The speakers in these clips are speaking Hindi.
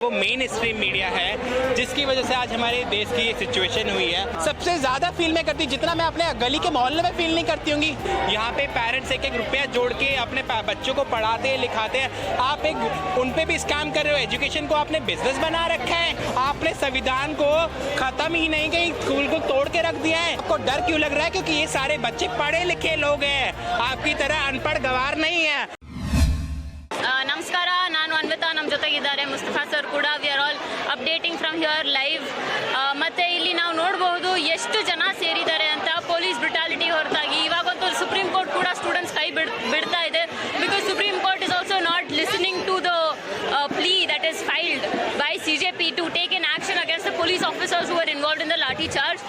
वो मेन स्ट्रीम मीडिया है जिसकी वजह से आज हमारे देश की ये सिचुएशन हुई है। सबसे ज़्यादा फील मैं करती जितना मैं अपने गली के मोहल्ले में फील नहीं करती होंगी। यहाँ पे पेरेंट्स एक रुपया जोड़ के अपने बच्चों को पढ़ाते हैं लिखाते हैं। आप एक उन पे भी स्कैम कर रहे हो। एजुकेशन को आपने बिजनेस बना रखा है। आपने संविधान को ख़त्म ही नहीं की, स्कूल को तोड़ के रख दिया है। आपको डर क्यों लग रहा है? क्योंकि ये सारे बच्चे पढ़े लिखे लोग हैं, आपकी तरह अनपढ़ गवार नहीं है। ನಮಸ್ಕಾರ, ನಾನು ಅನ್ವಿತಾ. ನಮ್ಮ ಜೊತೆಗಿದ್ದಾರೆ ಮುಸ್ತಫಾ ಸರ್ ಕೂಡ. We are all updating from here live. ಮತ್ತು ಇಲ್ಲಿ ನಾವು ನೋಡ್ಬೋದು ಎಷ್ಟು ಜನ ಸೇರಿದ್ದಾರೆ ಅಂತ. ಪೊಲೀಸ್ ಬ್ರುಟಾಲಿಟಿ ಹೊರತಾಗಿ ಇವಾಗಂತೂ ಸುಪ್ರೀಂ ಕೋರ್ಟ್ ಕೂಡ ಸ್ಟೂಡೆಂಟ್ಸ್ ಕೈ ಬಿಡ್ತಾ ಇದೆ. Because supreme court is also not listening to the plea that is filed by CJP to take an action against the police officers who were involved in the lathi charge.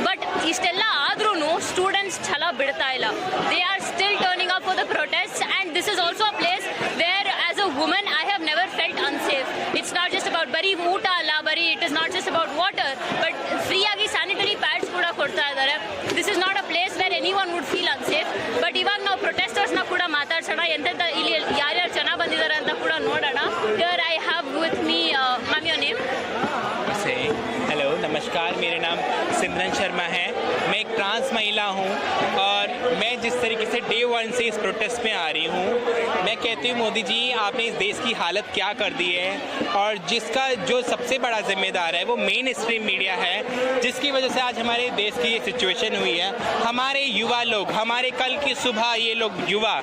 But ಇಷ್ಟೆಲ್ಲ ಆದ್ರೂ ಸ್ಟೂಡೆಂಟ್ಸ್ ಛಲ ಬಿಡ್ತಾ ಇಲ್ಲ. They are still turning up for the protests, and this is also a place where as a woman I have never felt unsafe. It's not just about bari ಊಟ ಅಲ್ಲ, ಬರಿ it is not just about water, but free ಆಗಿ ಸ್ಯಾನಿಟರಿ ಪ್ಯಾಡ್ಸ್ ಕೂಡ ಕೊಡ್ತಾ ಇದ್ದಾರೆ. This is not a place where anyone would feel unsafe. But ಇವಾಗ ನಾವು ಪ್ರೊಟೆಸ್ಟರ್ಸ್ನ ಕೂಡ ಮಾತಾಡ್ಸೋಣ. ಎಂತೆಂತ ಇಲ್ಲಿ ಯಾರ್ಯಾರು ಜನ ಬಂದಿದ್ದಾರೆ ಅಂತ ಕೂಡ ನೋಡೋಣ. Here I have with me, ma'am, your name? Hello, नमस्कार, मेरा नाम सिमरन शर्मा है। मैं एक ट्रांस महिला हूँ और मैं जिस तरीके से डे वन से इस प्रोटेस्ट में आ रही हूँ, मैं कहती हूँ मोदी जी आपने इस देश की हालत क्या कर दी है। और जिसका जो सबसे बड़ा जिम्मेदार है वो मेन स्ट्रीम मीडिया है जिसकी वजह से आज हमारे देश की ये सिचुएशन हुई है। हमारे युवा लोग, हमारे कल की सुबह ये लोग युवा,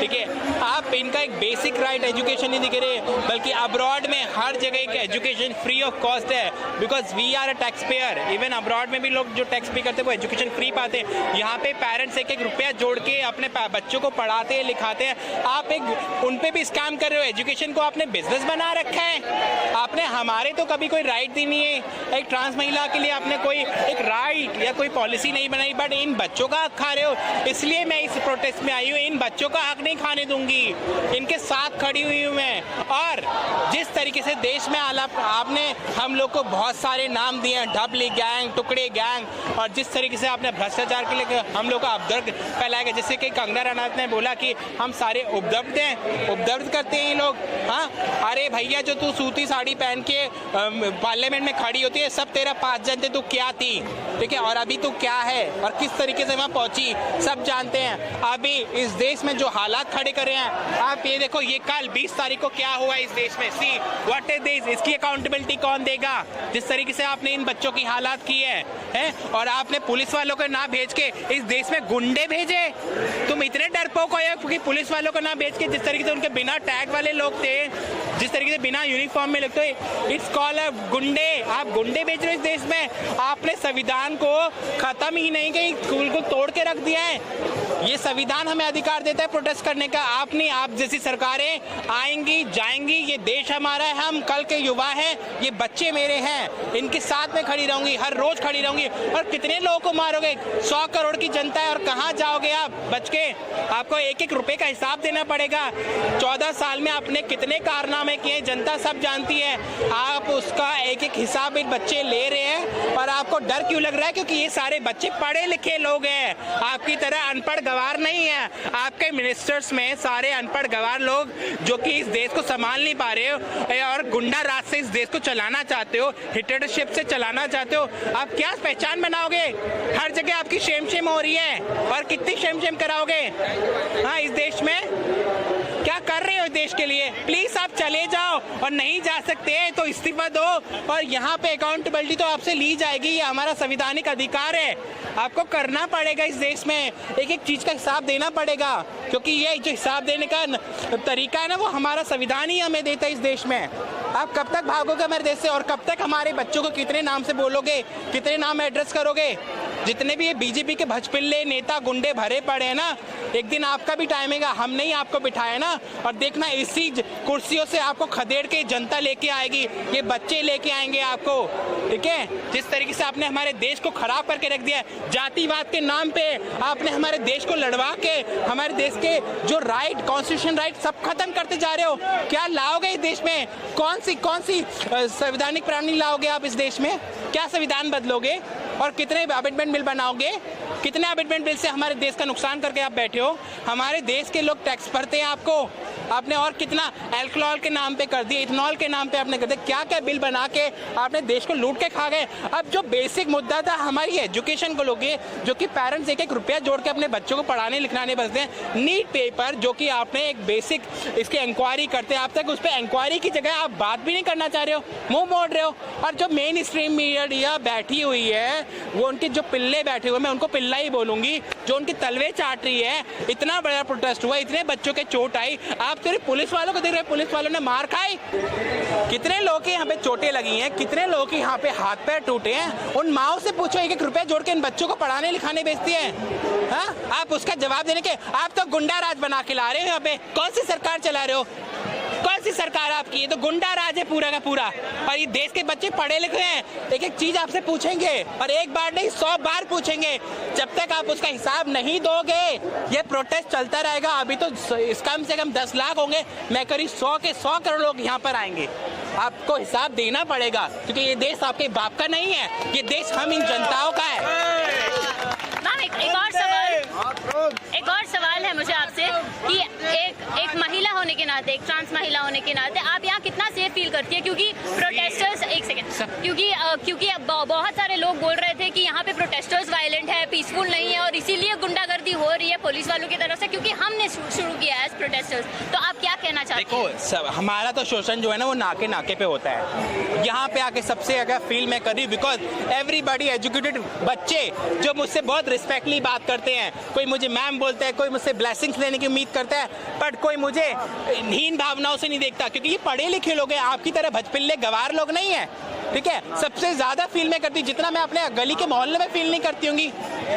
ठीक है, आप इनका एक बेसिक राइट एजुकेशन नहीं दिख रहे, बल्कि अब्रॉड में हर जगह एक एजुकेशन फ्री ऑफ कॉस्ट है। Because we are a taxpayer. Even abroad में भी लोग जो टैक्स पे करते हैं वो एजुकेशन फ्री पाते हैं। यहाँ पे पेरेंट्स एक रुपया जोड़ के अपने बच्चों को पढ़ाते हैं लिखाते हैं। आप एक उन पे भी स्कैम कर रहे हो। एजुकेशन को आपने बिजनेस बना रखा है। आपने हमारे तो कभी कोई राइट दी नहीं है। एक ट्रांस महिला के लिए आपने कोई एक राइट या कोई पॉलिसी नहीं बनाई, बट इन बच्चों का हक खा रहे हो। इसलिए मैं इस प्रोटेस्ट में आई हूँ। इन बच्चों का हक नहीं खाने दूंगी। इनके साथ खड़ी हुई हूँ मैं। और जिस तरीके से देश में आपने हम लोग को बहुत सारे नाम दिए हैं, ढबली गैंग, टुकड़े गैंग, और जिस तरीके से आपने भ्रष्टाचार के लिए हम लोग का उपद्रव फैलाया गया, जैसे कि कंगना रनौत ने बोला कि हम सारे उपद्रव करते हैं ये लोग। हाँ, अरे भैया जो तू सूती साड़ी पहन के पार्लियामेंट में खड़ी होती है, सब तेरा 5 जन थे, तू क्या थी, ठीक है, और अभी तू क्या है और किस तरीके से वहाँ पहुंची, सब जानते हैं। अभी इस देश में जो हालात खड़े करे हैं, आप ये देखो, ये कल 20 तारीख को क्या हुआ इस देश में। See what is this? इसकी अकाउंटेबिलिटी कौन देगा? जिस तरीके से आपने इन बच्चों की हालात की है, और आपने पुलिस वालों को ना भेज के इस देश में गुंडे भेजे। तुम इतने डरपोक हो कि पुलिस वालों को ना भेज के जिस तरीके से उनके बिना टैग वाले लोग थे, जिस तरीके से बिना यूनिफॉर्म में लगते, इट्स कॉल गुंडे। आप गुंडे भेज रहे हो इस देश में। आपने संविधान को खत्म ही नहीं की, स्कूल को तोड़ के रख दिया है। ये संविधान हमें अधिकार देता है प्रोटेस्ट करने का। आप नहीं, आप जैसी सरकारें आएंगी जाएंगी। ये देश हमारा है, हम कल के युवा हैं, ये बच्चे मेरे हैं, इनके साथ में खड़ी रहूंगी, हर रोज खड़ी रहूंगी। और कितने लोगों को मारोगे? 100 करोड़ की जनता है, और कहाँ जाओगे आप बच के? आपको एक एक रुपए का हिसाब देना पड़ेगा। 14 साल में आपने कितने कारनामे किए, जनता सब जानती है। आप उसका एक एक हिसाब इन बच्चे ले रहे हैं, और आपको डर क्यों लग रहा है? क्योंकि ये सारे बच्चे पढ़े लिखे लोग हैं, आपकी तरह अनपढ़ गवार नहीं है। आपके मिनिस्टर्स में सारे अनपढ़ गवार लोग जो कि इस देश को संभाल नहीं पा रहे हो, और गुंडा राज से इस देश को चलाना चाहते हो, डिक्टेटरशिप से चलाना चाहते हो। आप क्या पहचान बनाओगे? हर जगह आपकी शेम हो रही है, और कितनी शेम कराओगे? हाँ, इस देश में क्या कर रहे हो देश के लिए? प्लीज आप चले जाओ, और नहीं जा सकते तो इस्तीफा दो, और यहाँ पे अकाउंटेबिलिटी तो आपसे ली जाएगी। ये हमारा संवैधानिक अधिकार है। आपको करना पड़ेगा इस देश में, एक एक चीज का हिसाब देना पड़ेगा, क्योंकि ये जो हिसाब देने का तरीका है ना, वो हमारा संविधान ही हमें देता है इस देश में। आप कब तक भागोगे हमारे देश से? और कब तक हमारे बच्चों को कितने नाम से बोलोगे, कितने नाम एड्रेस करोगे? जितने भी ये बीजेपी के भजपिल्ले नेता गुंडे भरे पड़े हैं ना, एक दिन आपका भी टाइम आएगा। हमने ही आपको बिठाया ना, और देखना इसी कुर्सियों से आपको खदेड़ के जनता लेके आएगी, ये बच्चे लेके आएंगे आपको, ठीक है। जिस तरीके से आपने हमारे देश को खराब करके रख दिया है, जातिवाद के नाम पे आपने हमारे देश को लड़वा के हमारे देश के जो राइट, कॉन्स्टिट्यूशन राइट, सब खत्म करते जा रहे हो। क्या लाओगे इस देश में? कौन सी संवैधानिक प्रणाली लाओगे आप इस देश में? क्या संविधान बदलोगे? और कितने अमेंडमेंट बिल बनाओगे? कितने अमेंडमेंट बिल से हमारे देश का नुकसान करके आप बैठे हो? हमारे देश के लोग टैक्स भरते हैं आपको, आपने और कितना अल्कोहल के नाम पे कर दिया, इथेनॉल के नाम पे आपने कर दिया, क्या क्या बिल बना के आपने देश को लूट के खा गए। अब जो बेसिक मुद्दा था हमारी एजुकेशन को लोगे, जो कि पेरेंट्स एक एक रुपया जोड़ के अपने बच्चों को पढ़ाने लिखाने बसते हैं, नीट पेपर जो कि आपने एक बेसिक इसकी इंक्वायरी करते हैं, आप तक उस पर इंक्वायरी की जगह आप बात भी नहीं करना चाह रहे हो, मुंह मोड़ रहे हो। और जो मेन स्ट्रीम मीडिया बैठी हुई है, वो उनके जो पिल्ले बैठे हुए, मैं उनको पिल्ला ही बोलूंगी, जो उनकी तलवे चाट रही है। इतना बड़ा प्रोटेस्ट हुआ, इतने बच्चों के चोट आई, आप सिर्फ पुलिस वालों को देख रहे हैं, पुलिस वालों ने मार खाई। कितने लोग के यहाँ पे चोटें लगी हैं, कितने लोग के यहाँ पे हाथ पैर टूटे हैं। उन माओ से पूछो, एक एक रुपया जोड़ के इन बच्चों को पढ़ाने लिखाने भेजती है। हाँ, आप उसका जवाब देने के, आप तो गुंडा राज बना के ला रहे हो। यहाँ पे कौन सी सरकार चला रहे हो, कौन सी सरकार आपकी? ये तो गुंडा राज है पूरा का पूरा। और ये देश के बच्चे पढ़े लिखे हैं, एक एक चीज आपसे पूछेंगे, और एक बार नहीं 100 बार पूछेंगे। जब तक आप उसका हिसाब नहीं दोगे, ये प्रोटेस्ट चलता रहेगा। अभी तो कम से कम 10 लाख होंगे, मैं करीब 100 के 100 करोड़ लोग यहाँ पर आएंगे। आपको हिसाब देना पड़ेगा, क्योंकि ये देश आपके बाप का नहीं है, ये देश हम इन जनताओं का है। मैम एक और सवाल है मुझे आपसे कि एक महिला होने के नाते, एक ट्रांस महिला होने के नाते आप यहाँ कितना सेफ फील करती है? क्योंकि प्रोटेस्टर्स, एक सेकेंड, क्योंकि बहुत सारे लोग बोल रहे थे कि यहाँ पे प्रोटेस्टर्स वायलेंट है, पीसफुल नहीं है, और इसीलिए गुंडागर्दी हो रही है पुलिस वालों की तरफ से, क्योंकि हमने शुरू किया है एज प्रोटेस्टर्स। तो आप क्या कहना चाहते हैं? देखो, हमारा तो शोषण जो है ना, वो नाके नाके पे होता है। यहाँ पे आके सबसे अगर फील मैं कर रही हूँ, बिकॉज एवरीबॉडी एजुकेटेड बच्चे जो मुझसे बहुत रिस्पेक्टली बात करते हैं, कोई मुझे मैम बोलता है, कोई मुझसे ब्लेसिंग्स लेने की उम्मीद करता है, बट कोई मुझे हीन भावनाओं से नहीं देखता, क्योंकि ये पढ़े लिखे लोग हैं, आपकी तरह भजपिल्ले गवार लोग नहीं है। ठीक है, सबसे ज्यादा फील मैं करती हूँ, जितना मैं अपने गली के मोहल्ले में फील नहीं करती होंगी,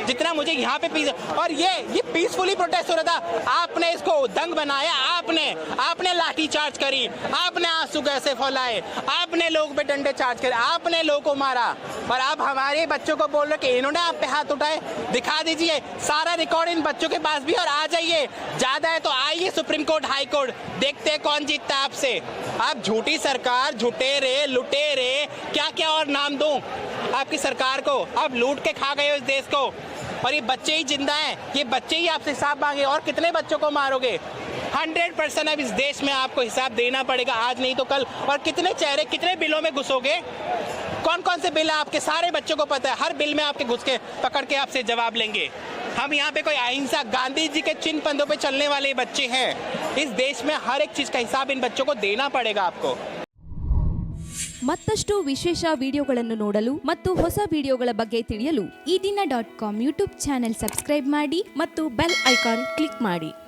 जितना मुझे यहाँ पे पीस। और ये पीसफुली प्रोटेस्ट हो रहा था, आपने इसको दंग बनाया, आपने लाठी चार्ज करी, आपने आंसू कैसे फैलाए, आपने लोग पे डंडे चार्ज करे, आपने लोगों को मारा, और आप हमारे बच्चों को बोल रहे कि इन्होंने आप पे हाथ उठाए। दिखा दीजिए सारा रिकॉर्ड इन बच्चों के पास भी, और आ जाइए, ज्यादा है तो आइए सुप्रीम कोर्ट, हाई कोर्ट, देखते हैं कौन जीतता है आपसे। आप झूठी सरकार, झुटेरे, लुटेरे, क्या क्या और नाम दूं आपकी सरकार को। आप लूट के खा गए हो इस देश को, और ये बच्चे ही जिंदा हैं, ये बच्चे ही आपसे हिसाब मांगे। और कितने बच्चों को मारोगे? 100% अब इस देश में आपको हिसाब देना पड़ेगा, आज नहीं तो कल। और कितने चेहरे, कितने बिलों में घुसोगे? कौन कौन से बिल है आपके? सारे बच्चों को पता है, हर बिल में आपके घुस के पकड़ के आपसे जवाब लेंगे। हम यहाँ पे कोई अहिंसा, गांधी जी के चिन्ह पंदों पे चलने वाले बच्चे हैं। इस देश में हर एक चीज का हिसाब इन बच्चों को देना पड़ेगा आपको। ಮತ್ತಷ್ಟು ವಿಶೇಷ ವಿಡಿಯೋಗಳನ್ನು ನೋಡಲು ಮತ್ತು ಹೊಸ ವಿಡಿಯೋಗಳ ಬಗ್ಗೆ ತಿಳಿಯಲು ಈ ದಿನ.com ಯೂಟ್ಯೂಬ್ ಚಾನೆಲ್ ಸಬ್ಸ್ಕ್ರೈಬ್ ಮಾಡಿ ಮತ್ತು ಬೆಲ್ ಐಕಾನ್ ಕ್ಲಿಕ್ ಮಾಡಿ.